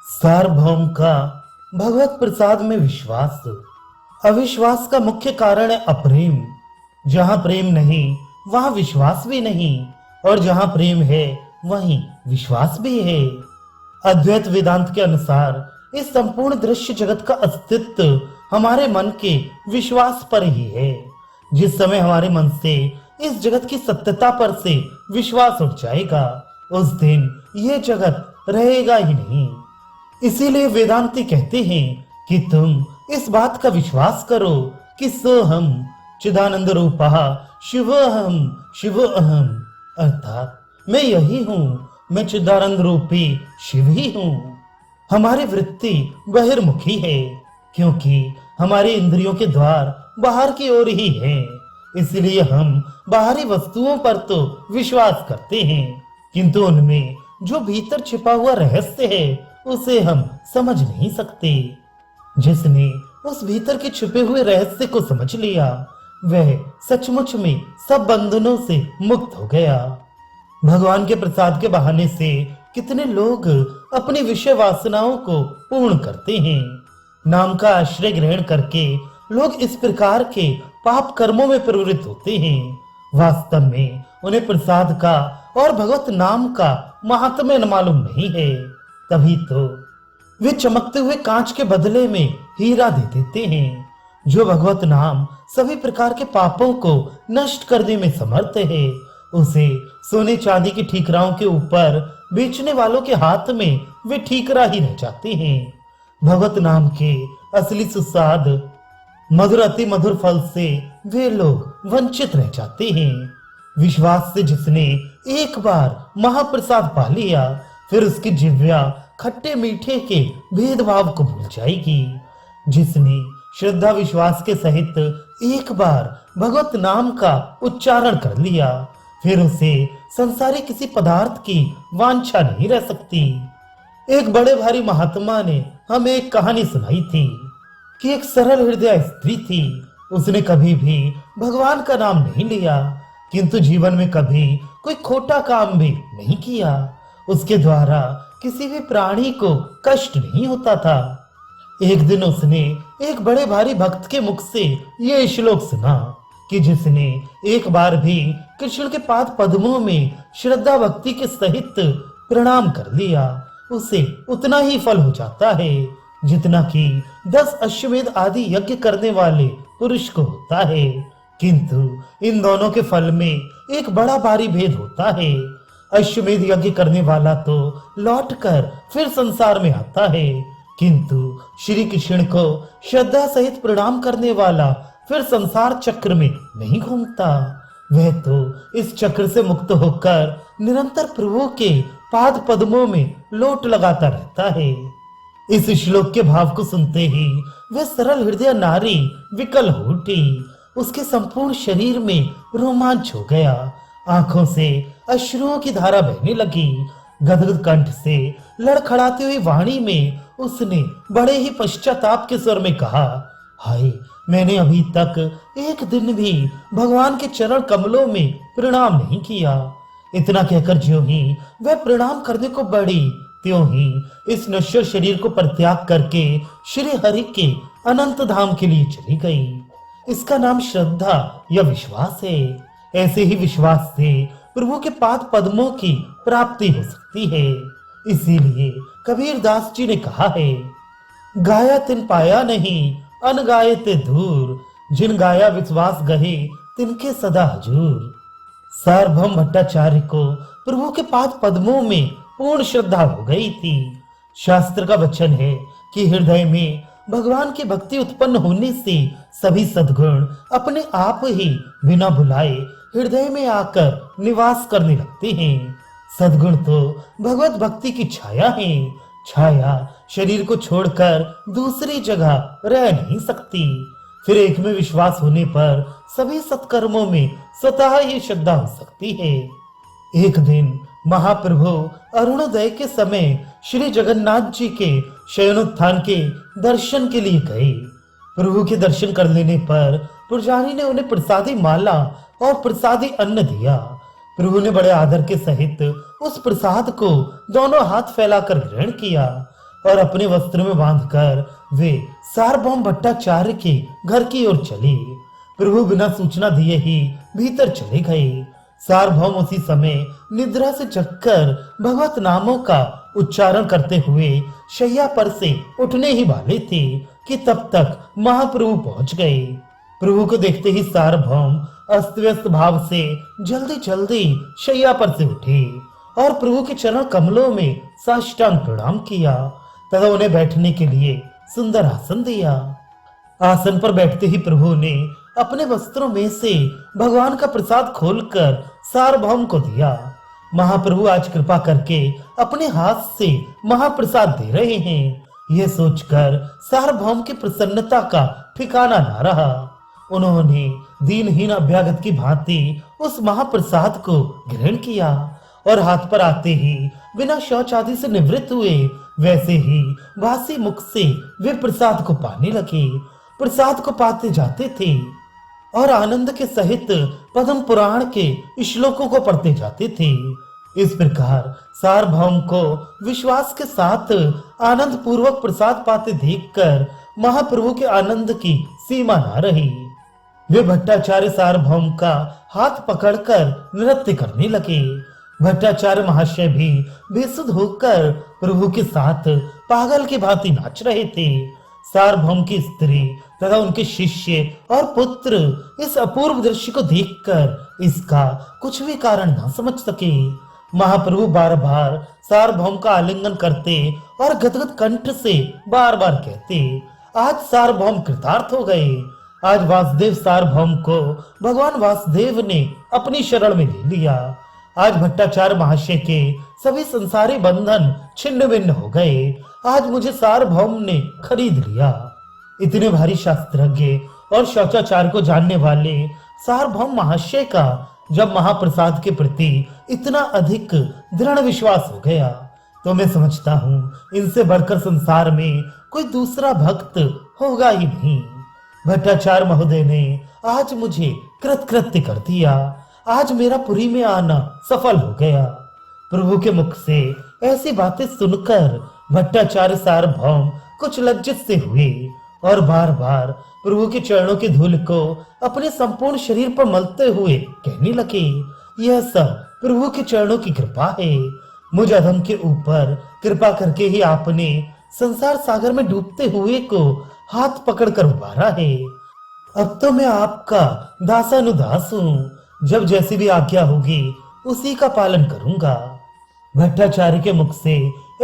सार्वभौम का भगवत प्रसाद में विश्वास। अविश्वास का मुख्य कारण है अप्रेम। जहां प्रेम नहीं वहां विश्वास भी नहीं, और जहां प्रेम है वहीं विश्वास भी है। अद्वैत वेदांत के अनुसार इस संपूर्ण दृश्य जगत का अस्तित्व हमारे मन के विश्वास पर ही है। जिस समय हमारे मन से इस जगत की सत्यता पर से विश्वास उठ जाएगा, उस दिन ये जगत रहेगा ही नहीं। इसीलिए वेदांती कहते हैं कि तुम इस बात का विश्वास करो कि सोहम चिदानंद रूपः शिवोहम शिवोहम, अर्थात मैं यही हूँ, मैं चिदानंद रूपी शिव ही हूँ। हमारी वृत्ति बहिर्मुखी है क्योंकि हमारी इंद्रियों के द्वार बाहर की ओर ही है। इसलिए हम बाहरी वस्तुओं पर तो विश्वास करते हैं, किंतु उनमें जो भीतर छिपा हुआ रहस्य है उसे हम समझ नहीं सकते। जिसने उस भीतर के छुपे हुए रहस्य को समझ लिया, वह सचमुच में सब बंधनों से मुक्त हो गया। भगवान के प्रसाद के बहाने से कितने लोग अपनी विषय वासनाओं को पूर्ण करते हैं। नाम का आश्रय ग्रहण करके लोग इस प्रकार के पाप कर्मों में प्रवृत्त होते हैं। वास्तव में उन्हें प्रसाद का और भगवत नाम का महात्म्य मालूम नहीं है, तभी तो वे चमकते हुए कांच के बदले में हीरा दे देते हैं। जो भगवत नाम सभी प्रकार के पापों को नष्ट करने में समर्थ है, उसे सोने चांदी की ठीकराओं के ऊपर बेचने वालों के हाथ में वे ठीकरा ही रह जाते हैं। भगवत नाम के असली सुस्वाद मधुर अति मधुर फल से वे लोग वंचित रह जाते हैं। विश्वास से जिसने एक बार महाप्रसाद पा लिया, फिर उसकी जिह्वा खट्टे मीठे के भेदभाव को भूल जाएगी। जिसने श्रद्धा विश्वास के सहित एक बार भगवत नाम का उच्चारण कर लिया, फिर उसे संसारी किसी पदार्थ की वांछा नहीं रह सकती। एक बड़े भारी महात्मा ने हमें एक कहानी सुनाई थी कि एक सरल हृदय स्त्री थी। उसने कभी भी भगवान का नाम नहीं लिया, किंतु जीवन में कभी कोई खोटा काम भी नहीं किया। उसके द्वारा किसी भी प्राणी को कष्ट नहीं होता था। एक दिन उसने एक बड़े भारी भक्त के मुख से ये श्लोक सुना कि जिसने एक बार भी कृष्ण के पाद पद्मों में श्रद्धा भक्ति के सहित प्रणाम कर लिया, उसे उतना ही फल हो जाता है जितना कि 10 अश्वमेध आदि यज्ञ करने वाले पुरुष को होता है। किंतु इन दोनों के फल में एक बड़ा भारी भेद होता है। अश्वमेध यज्ञ करने वाला तो लौटकर फिर संसार में आता है, किंतु श्री कृष्ण को श्रद्धा सहित प्रणाम करने वाला फिर संसार चक्र में नहीं घूमता। वह तो इस चक्र से मुक्त होकर निरंतर प्रभु के पाद पद्मों में लोट लगाता रहता है। इस श्लोक के भाव को सुनते ही वह सरल हृदय नारी विकल हो उठी। उसके संपूर्ण शरीर में रोमांच हो गया। आंखों से अश्रुओं की धारा बहने लगी। गदगद कंठ से लड़खड़ाती हुई वाणी में उसने बड़े ही पश्चाताप के स्वर में कहा, हाय, मैंने अभी तक एक दिन भी भगवान के चरण कमलों में प्रणाम नहीं किया। इतना कहकर ज्यों ही वह प्रणाम करने को बढ़ी, त्यों ही इस नश्वर शरीर को परित्याग करके श्री हरि के अनंत धाम के लिए चली गई। इसका नाम श्रद्धा या विश्वास है। ऐसे ही विश्वास से प्रभु के पाद पद्मों की प्राप्ति हो सकती है। इसीलिए कबीर दास जी ने कहा है, गाया तिन पाया नहीं, अनगाये ते दूर, जिन गाया विश्वास गहे तिनके सदा हजूर। सार्वभौम भट्टाचार्य को प्रभु के पाद पद्मों में पूर्ण श्रद्धा हो गई थी। शास्त्र का वचन है कि हृदय में भगवान की भक्ति उत्पन्न होने से सभी सद्गुण अपने आप ही बिना बुलाए हृदय में आकर निवास करने लगते हैं। सद्गुण तो भगवत भक्ति की छाया है। छाया शरीर को छोड़कर दूसरी जगह रह नहीं सकती। फिर एक में विश्वास होने पर सभी सत्कर्मों में स्वतः ही श्रद्धा हो सकती है। एक दिन महाप्रभु अरुणोदय के समय श्री जगन्नाथ जी के शयनोत्थान के दर्शन के लिए गए। प्रभु के दर्शन कर लेने पर पुजारी ने उन्हें प्रसादी माला और प्रसादी अन्न दिया। प्रभु ने बड़े आदर के सहित उस प्रसाद को दोनों हाथ फैलाकर ग्रहण किया और अपने वस्त्र में बांधकर वे सार्वभौम भट्टाचार्य के घर की ओर चले। प्रभु बिना सूचना दिए ही भीतर चले गए। सार्वभौम उसी समय निद्रा से जगकर भगवत नामों का उच्चारण करते हुए शैया पर से उठने ही वाले थे कि तब तक महाप्रभु पहुंच गए। प्रभु को देखते ही सार्वभौम अस्त व्यस्त भाव से जल्दी जल्दी शैया पर से उठे और प्रभु के चरण कमलों में साष्टांग प्रणाम किया तथा उन्हें बैठने के लिए सुंदर आसन दिया। आसन पर बैठते ही प्रभु ने अपने वस्त्रों में से भगवान का प्रसाद खोलकर सार्वभौम को दिया। महाप्रभु आज कृपा करके अपने हाथ से महाप्रसाद दे रहे हैं। यह सोचकर सार्वभौम की प्रसन्नता का ठिकाना न रहा। उन्होंने दीनहीन अभ्यागत की भांति उस महाप्रसाद को ग्रहण किया और हाथ पर आते ही बिना शौच आदि से निवृत्त हुए वैसे ही वासी मुख से वे प्रसाद को पाने लगे। प्रसाद को पाते जाते थे और आनंद के सहित पद्म पुराण के श्लोकों को पढ़ते जाते थे। इस प्रकार सार्वभौम को विश्वास के साथ आनंद पूर्वक प्रसाद पाते देखकर महाप्रभु के आनंद की सीमा न रही। वे भट्टाचार्य सार्वभौम का हाथ पकड़कर नृत्य करने लगे। भट्टाचार्य महाशय भी बेसुध होकर प्रभु के साथ पागल की भांति नाच रहे थे। सार्वभौम की स्त्री तथा उनके शिष्य और पुत्र इस अपूर्व दृश्य को देखकर इसका कुछ भी कारण न समझ सके। महाप्रभु बार बार सार्वभौम का आलिंगन करते और गदगद कंठ से बार बार कहते, आज सार्वभौम कृतार्थ हो गए। आज वासुदेव सार्वभौम को भगवान वासुदेव ने अपनी शरण में ले लिया। आज भट्टाचार्य महाशय के सभी संसारी बंधन छिन्न भिन्न हो गए। आज मुझे सार्वभौम ने खरीद लिया। इतने भारी शास्त्रज्ञ और शौचाचार को जानने वाले सार्वभौम महाशय का जब महाप्रसाद के प्रति इतना अधिक दृढ़ विश्वास हो गया तो मैं समझता हूँ इनसे बढ़कर संसार में कोई दूसरा भक्त होगा ही नहीं। भट्टाचार्य महोदय ने आज मुझे कृतकृत्य कर दिया। आज मेरा पुरी में आना सफल हो गया। प्रभु के मुख से ऐसी बातें सुनकर भट्टाचार्य सार्वभौम कुछ लज्जित से हुए और बार बार प्रभु के चरणों की धूल को अपने संपूर्ण शरीर पर मलते हुए कहने लगे, यह सब प्रभु के चरणों की कृपा है। मुझ अधम के ऊपर कृपा करके ही आपने संसार सागर में डूबते हुए को हाथ पकड़कर उबारा है। अब तो मैं आपका दासानुदास हूँ। जब जैसी भी आज्ञा होगी उसी का पालन करूंगा। भट्टाचार्य के मुख से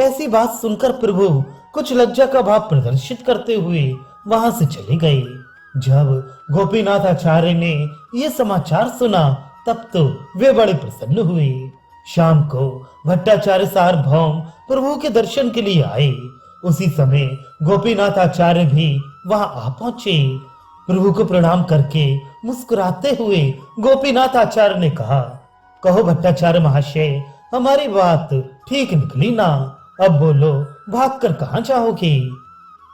ऐसी बात सुनकर प्रभु कुछ लज्जा का भाव प्रदर्शित करते हुए वहां से चले गए। जब गोपीनाथ आचार्य ने यह समाचार सुना तब तो वे बड़े प्रसन्न हुए। शाम को भट्टाचार्य सार्वभौम प्रभु के दर्शन के लिए आए। उसी समय गोपीनाथ आचार्य भी वहां आ पहुंचे। प्रभु को प्रणाम करके मुस्कुराते हुए गोपीनाथ आचार्य ने कहा, कहो भट्टाचार्य महाशय, हमारी बात ठीक निकली ना। अब बोलो, भागकर कहाँ जाओगे?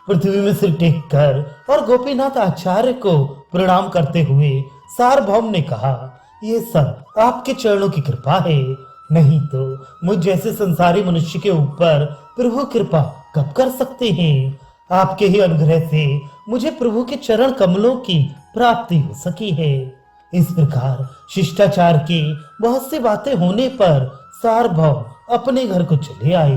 पृथ्वी में सिर टेक कर और गोपीनाथ आचार्य को प्रणाम करते हुए सार्वभौम ने कहा, ये सब आपके चरणों की कृपा है, नहीं तो मुझ जैसे संसारी मनुष्य के ऊपर प्रभु कृपा कब कर सकते हैं। आपके ही अनुग्रह से मुझे प्रभु के चरण कमलों की प्राप्ति हो सकी है। इस प्रकार शिष्टाचार की बहुत सी बातें होने पर सार्वभौम अपने घर को चले आए।